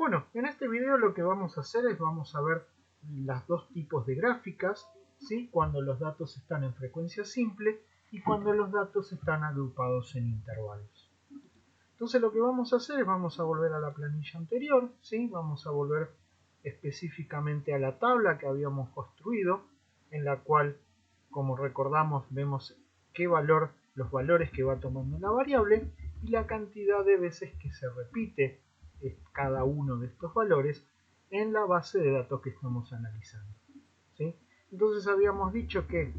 Bueno, en este video lo que vamos a hacer es vamos a ver los dos tipos de gráficas, ¿sí? Cuando los datos están en frecuencia simple y cuando los datos están agrupados en intervalos. Entonces lo que vamos a hacer es vamos a volver a la planilla anterior, ¿sí? Vamos a volver específicamente a la tabla que habíamos construido, en la cual, como recordamos, vemos los valores que va tomando la variable y la cantidad de veces que se repite cada uno de estos valores en la base de datos que estamos analizando, ¿sí? Entonces habíamos dicho que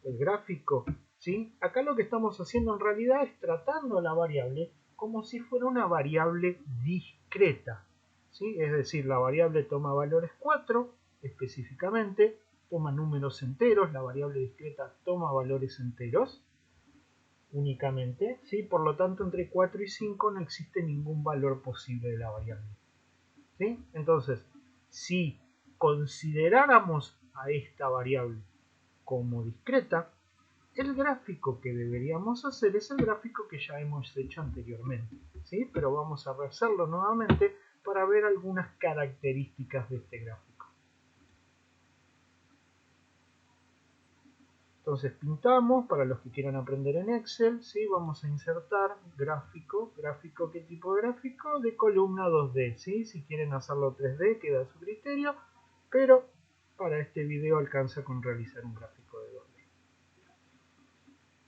el gráfico, ¿sí? Acá lo que estamos haciendo en realidad es tratando a la variable como si fuera una variable discreta, ¿sí? Es decir, la variable toma valores 4 específicamente, toma números enteros, la variable discreta toma valores enteros únicamente, ¿sí? Por lo tanto entre 4 y 5 no existe ningún valor posible de la variable, ¿sí? Entonces, si consideráramos a esta variable como discreta, el gráfico que deberíamos hacer es el gráfico que ya hemos hecho anteriormente, ¿sí? Pero vamos a rehacerlo nuevamente para ver algunas características de este gráfico. Entonces pintamos, para los que quieran aprender en Excel, ¿sí? Vamos a insertar gráfico. ¿Gráfico qué tipo de gráfico? De columna 2D, ¿sí? Si quieren hacerlo 3D queda a su criterio, pero para este video alcanza con realizar un gráfico de 2D.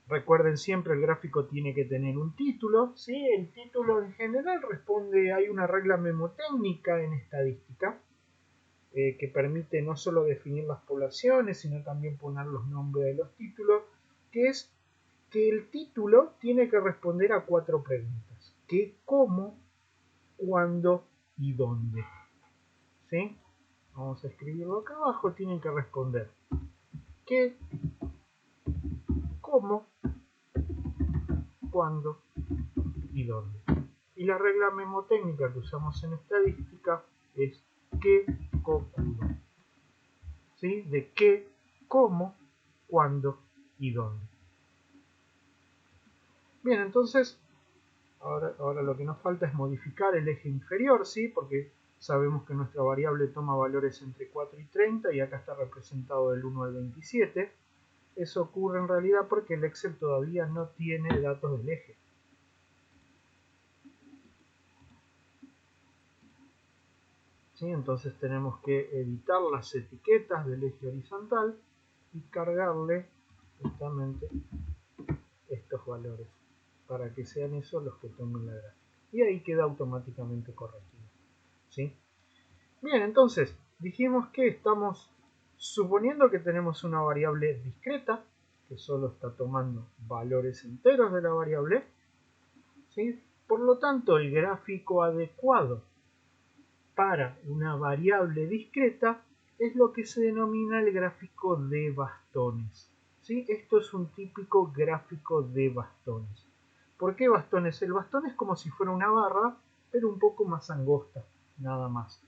Recuerden siempre el gráfico tiene que tener un título, ¿sí? El título en general responde, hay una regla memotécnica en estadística que permite no solo definir las poblaciones, sino también poner los nombres de los títulos, que es que el título tiene que responder a 4 preguntas: ¿qué, cómo, cuándo y dónde? ¿Sí? Vamos a escribirlo acá abajo, tienen que responder ¿qué, cómo, cuándo y dónde? Y la regla memotécnica que usamos en estadística es qué, cómo, ¿sí? De qué, cómo, cuándo y dónde. Bien, entonces ahora lo que nos falta es modificar el eje inferior, ¿sí? Porque sabemos que nuestra variable toma valores entre 4 y 30 y acá está representado del 1 al 27. Eso ocurre en realidad porque el Excel todavía no tiene datos del eje. ¿Sí? Entonces tenemos que editar las etiquetas del eje horizontal y cargarle justamente estos valores para que sean esos los que tomen la gráfica. Y ahí queda automáticamente corregido, ¿sí? Bien, entonces dijimos que estamos suponiendo que tenemos una variable discreta que solo está tomando valores enteros de la variable, ¿sí? Por lo tanto, el gráfico adecuado para una variable discreta es lo que se denomina el gráfico de bastones, ¿sí? Esto es un típico gráfico de bastones. ¿Por qué bastones? El bastón es como si fuera una barra, pero un poco más angosta, nada más.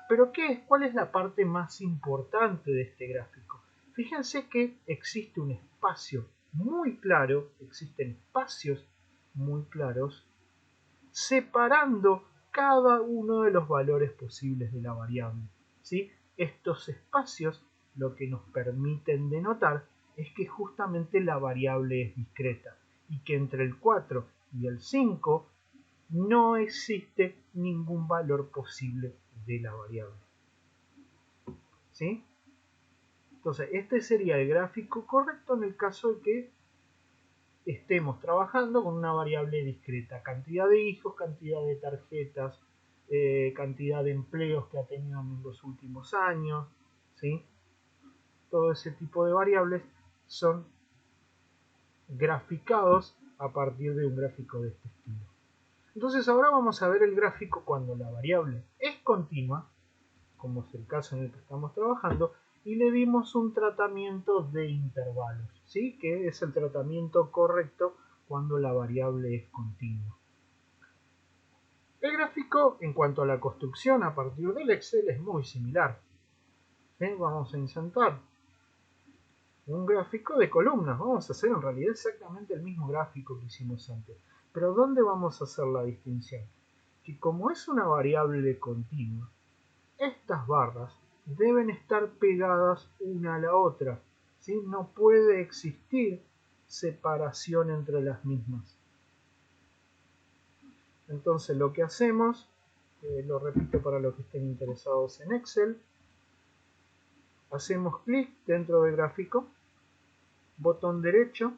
¿Pero qué? ¿Cuál es la parte más importante de este gráfico? Fíjense que existe un espacio muy claro, existen espacios muy claros separando cada uno de los valores posibles de la variable, ¿sí? Estos espacios lo que nos permiten denotar es que justamente la variable es discreta y que entre el 4 y el 5 no existe ningún valor posible de la variable, ¿sí? Entonces este sería el gráfico correcto en el caso de que estemos trabajando con una variable discreta: cantidad de hijos, cantidad de tarjetas, cantidad de empleos que ha tenido en los últimos años, ¿sí? Todo ese tipo de variables son graficados a partir de un gráfico de este estilo. Entonces ahora vamos a ver el gráfico cuando la variable es continua, como es el caso en el que estamos trabajando, y le dimos un tratamiento de intervalos, ¿sí? Que es el tratamiento correcto cuando la variable es continua. El gráfico, en cuanto a la construcción a partir del Excel, es muy similar. Vamos a insertar un gráfico de columnas. Vamos a hacer en realidad exactamente el mismo gráfico que hicimos antes. Pero ¿dónde vamos a hacer la distinción? que como es una variable continua, estas barras deben estar pegadas una a la otra, ¿sí? No puede existir separación entre las mismas. Entonces lo que hacemos, lo repito para los que estén interesados en Excel, hacemos clic dentro del gráfico, botón derecho,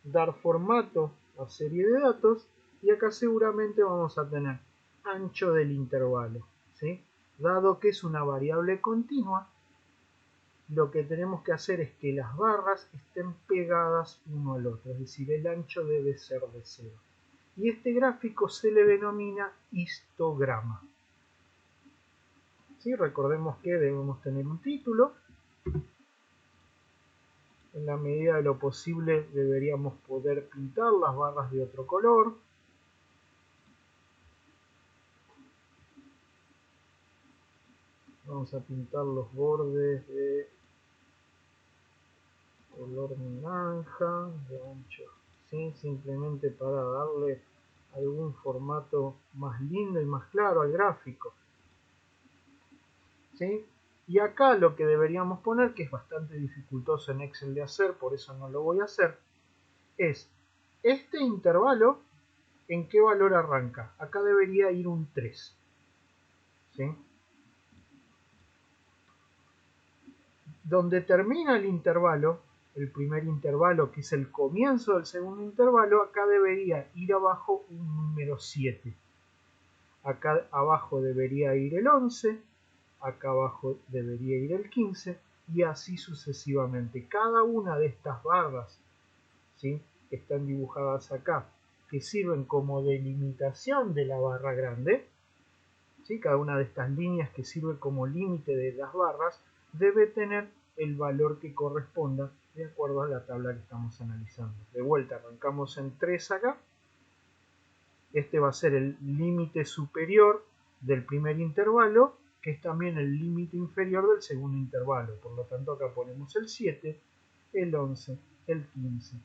dar formato a serie de datos, y acá seguramente vamos a tener ancho del intervalo, ¿sí? Dado que es una variable continua, lo que tenemos que hacer es que las barras estén pegadas uno al otro, es decir, el ancho debe ser de 0. Y este gráfico se le denomina histograma. ¿Sí? Recordemos que debemos tener un título. En la medida de lo posible deberíamos poder pintar las barras de otro color. Vamos a pintar los bordes de color naranja, de ancho, ¿sí? Simplemente para darle algún formato más lindo y más claro al gráfico, ¿sí? Y acá lo que deberíamos poner, que es bastante dificultoso en Excel de hacer, por eso no lo voy a hacer, es este intervalo, ¿en qué valor arranca? Acá debería ir un 3, ¿sí? Donde termina el intervalo, el primer intervalo, que es el comienzo del segundo intervalo, acá debería ir abajo un número 7. Acá abajo debería ir el 11, acá abajo debería ir el 15, y así sucesivamente. Cada una de estas barras, ¿sí?, que están dibujadas acá, que sirven como delimitación de la barra grande, ¿sí?, cada una de estas líneas que sirve como límite de las barras, debe tener el valor que corresponda de acuerdo a la tabla que estamos analizando. De vuelta, arrancamos en 3 acá. Este va a ser el límite superior del primer intervalo, que es también el límite inferior del segundo intervalo. Por lo tanto, acá ponemos el 7, el 11, el 15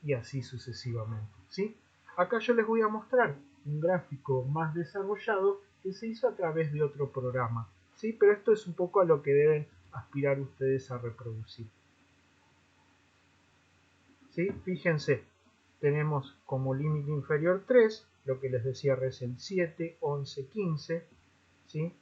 y así sucesivamente, ¿sí? Acá yo les voy a mostrar un gráfico más desarrollado que se hizo a través de otro programa, ¿sí? Pero esto es un poco a lo que deben aspirar ustedes a reproducir, ¿sí? Fíjense, tenemos como límite inferior 3, lo que les decía recién, 7, 11, 15, ¿sí?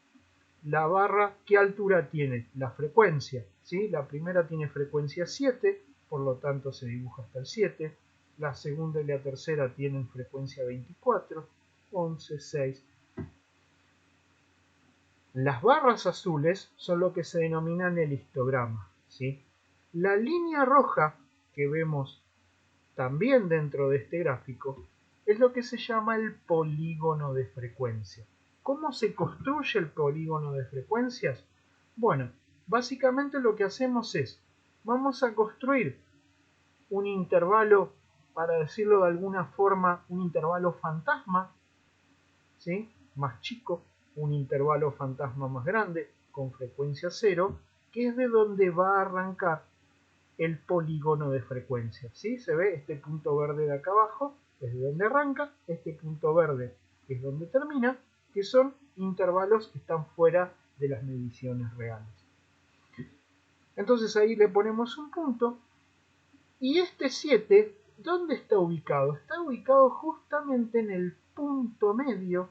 La barra, ¿qué altura tiene? La frecuencia, ¿sí? La primera tiene frecuencia 7, por lo tanto se dibuja hasta el 7. La segunda y la tercera tienen frecuencia 24, 11, 6. Las barras azules son lo que se denominan el histograma, ¿sí? La línea roja que vemos también dentro de este gráfico es lo que se llama el polígono de frecuencia. ¿Cómo se construye el polígono de frecuencias? Bueno, básicamente lo que hacemos es, vamos a construir un intervalo, para decirlo de alguna forma, un intervalo fantasma, ¿sí?, más chico, un intervalo fantasma más grande, con frecuencia 0, que es de donde va a arrancar el polígono de frecuencia, ¿sí? Se ve este punto verde de acá abajo, es de donde arranca, este punto verde es donde termina, que son intervalos que están fuera de las mediciones reales. Entonces ahí le ponemos un punto, y este 7, ¿dónde está ubicado? Está ubicado justamente en el punto medio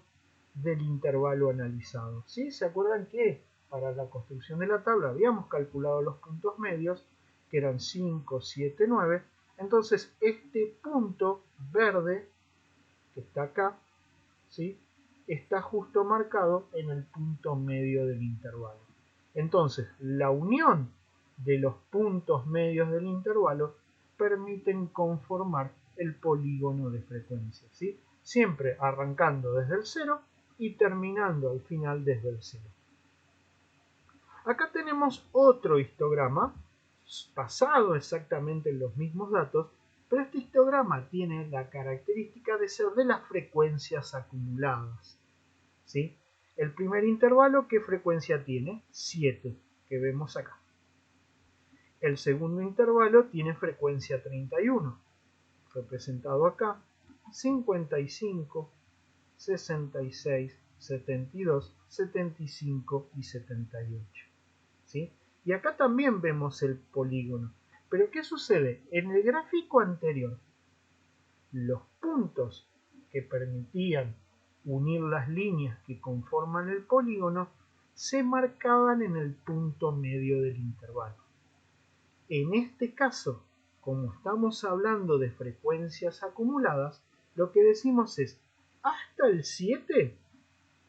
del intervalo analizado, ¿sí? ¿Se acuerdan que para la construcción de la tabla habíamos calculado los puntos medios, que eran 5, 7, 9? Entonces este punto verde que está acá, ¿sí?, está justo marcado en el punto medio del intervalo. Entonces la unión de los puntos medios del intervalo permiten conformar el polígono de frecuencia, ¿sí?, siempre arrancando desde el 0 y terminando al final desde el 0. Acá tenemos otro histograma basado exactamente en los mismos datos, pero este histograma tiene la característica de ser de las frecuencias acumuladas, ¿sí? El primer intervalo, ¿qué frecuencia tiene? 7, que vemos acá. El segundo intervalo tiene frecuencia 31, representado acá, 55, 66, 72, 75 y 78. ¿Sí? Y acá también vemos el polígono. Pero ¿qué sucede? En el gráfico anterior, los puntos que permitían unir las líneas que conforman el polígono se marcaban en el punto medio del intervalo. En este caso, como estamos hablando de frecuencias acumuladas, lo que decimos es, hasta el 7,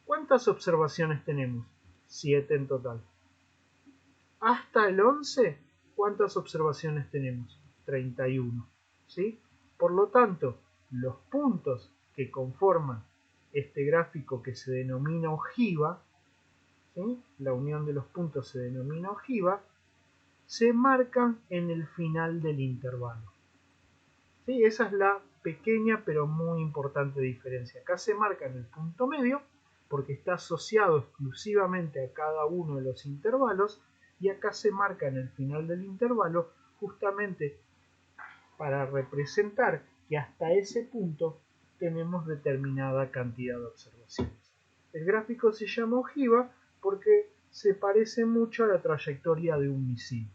¿cuántas observaciones tenemos? 7 en total. Hasta el 11, ¿cuántas observaciones tenemos? 31. ¿Sí? Por lo tanto, los puntos que conforman este gráfico que se denomina ojiva, ¿sí? La unión de los puntos se denomina ojiva, se marcan en el final del intervalo. ¿Sí? Esa es la pequeña pero muy importante diferencia. Acá se marca en el punto medio porque está asociado exclusivamente a cada uno de los intervalos, y acá se marca en el final del intervalo justamente para representar que hasta ese punto tenemos determinada cantidad de observaciones. El gráfico se llama ojiva porque se parece mucho a la trayectoria de un misil,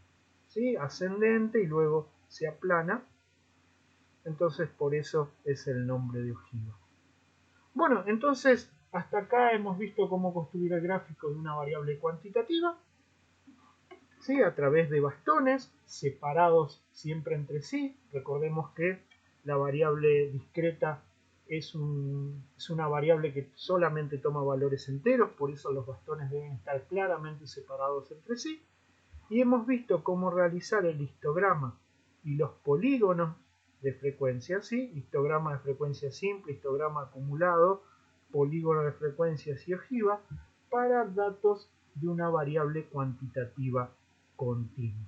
¿sí? Ascendente y luego se aplana, entonces por eso es el nombre de ojiva. Bueno, entonces hasta acá hemos visto cómo construir el gráfico de una variable cuantitativa, ¿sí? A través de bastones separados siempre entre sí. Recordemos que la variable discreta es una variable que solamente toma valores enteros, por eso los bastones deben estar claramente separados entre sí. Y hemos visto cómo realizar el histograma y los polígonos de frecuencia, ¿sí? Histograma de frecuencia simple, histograma acumulado, polígono de frecuencias y ojiva para datos de una variable cuantitativa continua.